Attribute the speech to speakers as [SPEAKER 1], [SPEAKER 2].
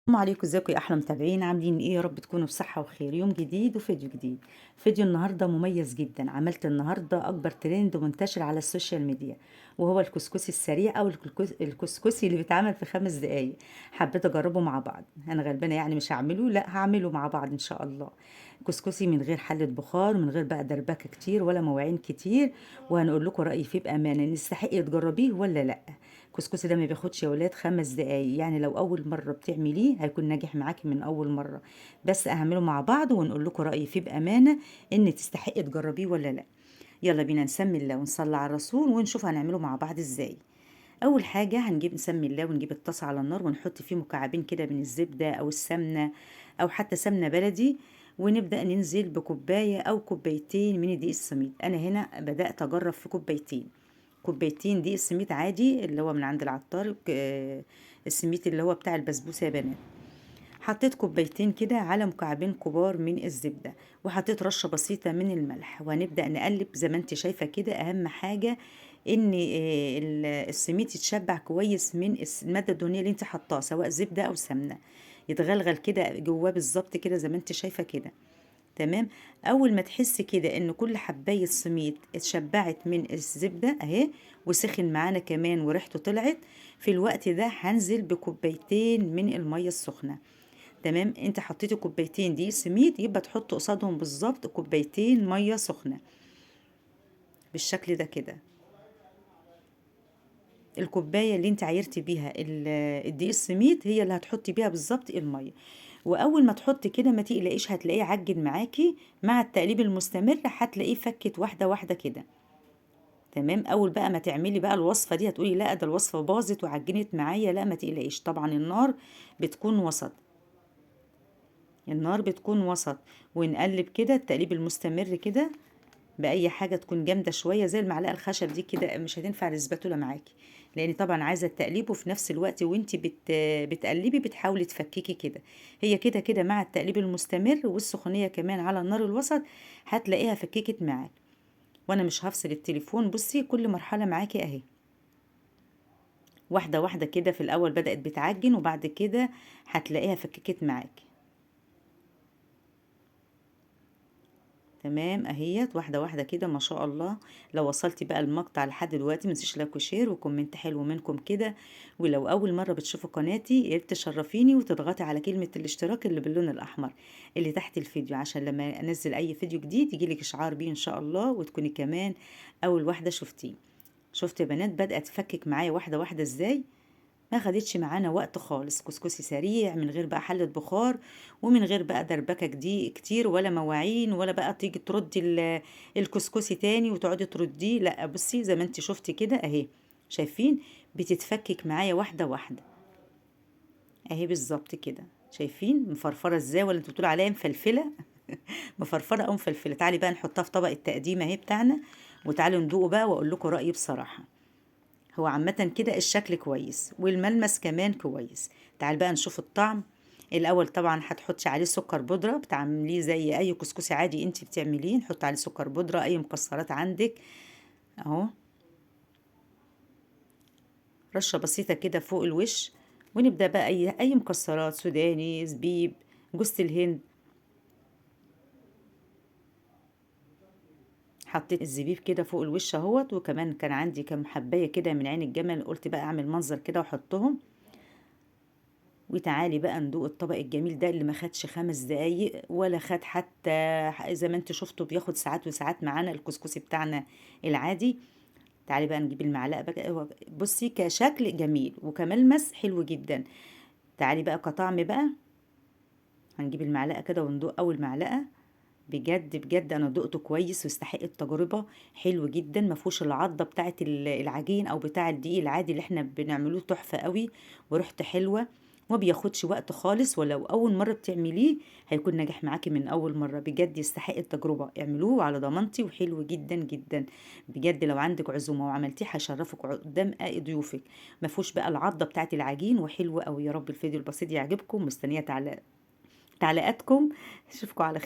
[SPEAKER 1] السلام عليكم، ازيكم يا احلى متابعين؟ عاملين ايه؟ يا رب تكونوا بصحه وخير. يوم جديد وفيديو جديد. فيديو النهارده مميز جدا. عملت النهارده اكبر ترند منتشر على السوشيال ميديا، وهو الكسكسي السريع او الكسكسي اللي بيتعمل في 5 دقايق. حبيت اجربه مع بعض. انا غلبانه يعني مش هعمله، لا هعمله مع بعض ان شاء الله. كسكسي من غير حله بخار، من غير بقى دربكه كتير ولا مواعين كتير. وهنقول لكم رايي فيه بامانه، ان يستحق تجربيه ولا لا. الكسكسي ده ما بياخدش يا ولاد 5 دقايق، يعني لو اول مره بتعمليه هيكون ناجح معاكي من اول مره. بس اعمله مع بعض ونقول لكم رايي فيه بامانه، ان تستحق تجربيه ولا لا. يلا بينا نسمي الله ونصلي على الرسول ونشوف هنعمله مع بعض ازاي. اول حاجه هنجيب نسمي الله ونجيب الطاسه على النار ونحط فيه مكعبين كده من الزبده او السمنه، او حتى سمنه بلدي. ونبدا ننزل بكوبايه او كوبايتين من دقيق السميد. انا هنا بدات اجرب في كوبايتين دقيق السميد عادي اللي هو من عند العطار، السميد اللي هو بتاع البسبوسه يا بنات. حطيت كوبايتين كده على مكعبين كبار من الزبدة، وحطيت رشة بسيطة من الملح، وهنبدأ نقلب زي ما انت شايفة كده. أهم حاجة ان السميد يتشبع كويس من المادة الدهنية اللي انت حطاها، سواء زبدة أو سمنة. يتغلغل كده جواه بالظبط كده زي ما انت شايفة كده. تمام. اول ما تحسي كده ان كل حبايه سميد اتشبعت من الزبده اهي، وسخن معانا كمان وريحته طلعت، في الوقت ده هنزل بكوبايتين من الميه السخنه. تمام. انت حطيتي كوبايتين دي سميد، يبقى تحط قصادهم بالظبط كوبايتين ميه سخنه بالشكل ده كده. الكوبايه اللي انت عايرتي بيها الدقيق السميد هي اللي هتحطي بيها بالظبط الميه. واول ما تحطي كده ما تقلقيش، هتلاقيه عجن معاكي مع التقليب المستمر، هتلاقيه فكت واحده واحده كده. تمام. اول بقى ما تعملي بقى الوصفه دي هتقولي لا ده الوصفه باظت وعجنت معايا، لا ما تقلقيش، طبعا النار بتكون وسط. النار بتكون وسط. ونقلب كده التقليب المستمر كده باي حاجه تكون جامده شويه زي المعلقه الخشب دي كده، مش هتنفع الاسباتوله معاكي، لان طبعا عايزه التقليب، وفي نفس الوقت وانتي بتقلبي بتحاولي تفككي كده. هي كده كده مع التقليب المستمر والسخونيه كمان على النار الوسط هتلاقيها فككت معاك. وانا مش هفصل التليفون، بصي كل مرحله معاكي اهي، واحده واحده كده. في الاول بدات بتعجن وبعد كده هتلاقيها فككت معاكي. تمام اهيت واحده واحده كده ما شاء الله. لو وصلتي بقى المقطع لحد دلوقتي متنسيش لايك وشير وكومنت حلو منكم كده. ولو اول مره بتشوفوا قناتي يا ريت تشرفيني وتضغطي على كلمه الاشتراك اللي باللون الاحمر اللي تحت الفيديو، عشان لما انزل اي فيديو جديد يجيلك اشعار بيه ان شاء الله، وتكوني كمان اول واحده شفتيه. شفت يا بنات بدات تفكك معايا واحده واحده ازاي؟ ما خدتش معانا وقت خالص، كسكسي سريع من غير بقى حلة بخار، ومن غير بقى دربكة كتير ولا مواعين، ولا بقى تيجي تردي الكسكسي تاني وتقعدي ترديه. لا بصي زي ما انت شفتي كده اهي، شايفين؟ بتتفكك معايا واحدة واحدة اهي بالظبط كده. شايفين مفرفرة ازاي؟ ولا انتوا بتقولوا عليها مفلفلة؟ مفرفرة او مفلفلة. تعالي بقى نحطها في طبق التقديم اهي بتاعنا، وتعالوا ندوقه بقى واقول لكم رأيي بصراحة. هو عامة كده الشكل كويس والملمس كمان كويس. تعال بقى نشوف الطعم. الأول طبعا هتحطي عليه سكر بودرة، بتعمليه زي أي كسكسي عادي انت بتعمليه، نحط عليه سكر بودرة أي مكسرات عندك أهو، رشة بسيطة كده فوق الوش. ونبدأ بقى أي مكسرات، سوداني، زبيب، جوز الهند. حطيت الزبيب كده فوق الوش اهوت، وكمان كان عندي كام حباية كده من عين الجمل، قلت بقى أعمل منظر كده وأحطهم. وتعالي بقى ندوق الطبق الجميل ده اللي ما خدش 5 دقايق ولا خد حتى، زي ما انت شفتوا بياخد ساعات وساعات معانا الكسكسي بتاعنا العادي. تعالي بقى نجيب المعلقه بقى. بصي كشكل جميل وكملمس حلو جدا. تعالي بقى كطعم بقى، هنجيب المعلقه كده وندوق اول معلقه. بجد بجد انا دقته كويس ويستحق التجربه. حلو جدا، ما فيهوش العضه بتاعه العجين او بتاع الدقيق العادي اللي احنا بنعملوه، تحفه قوي وريحته حلوه. وما بياخدش وقت خالص، ولو اول مره بتعمليه هيكون ناجح معاكي من اول مره. بجد يستحق التجربه، اعملوه على ضمانتي وحلو جدا جدا. بجد لو عندك عزومه وعملتيه هيشرفك قدام ضيوفك. ما فيهوش بقى العضه بتاعه العجين، وحلو قوي. يا رب الفيديو البسيط يعجبكم، مستنيه تعليقاتكم. اشوفكم على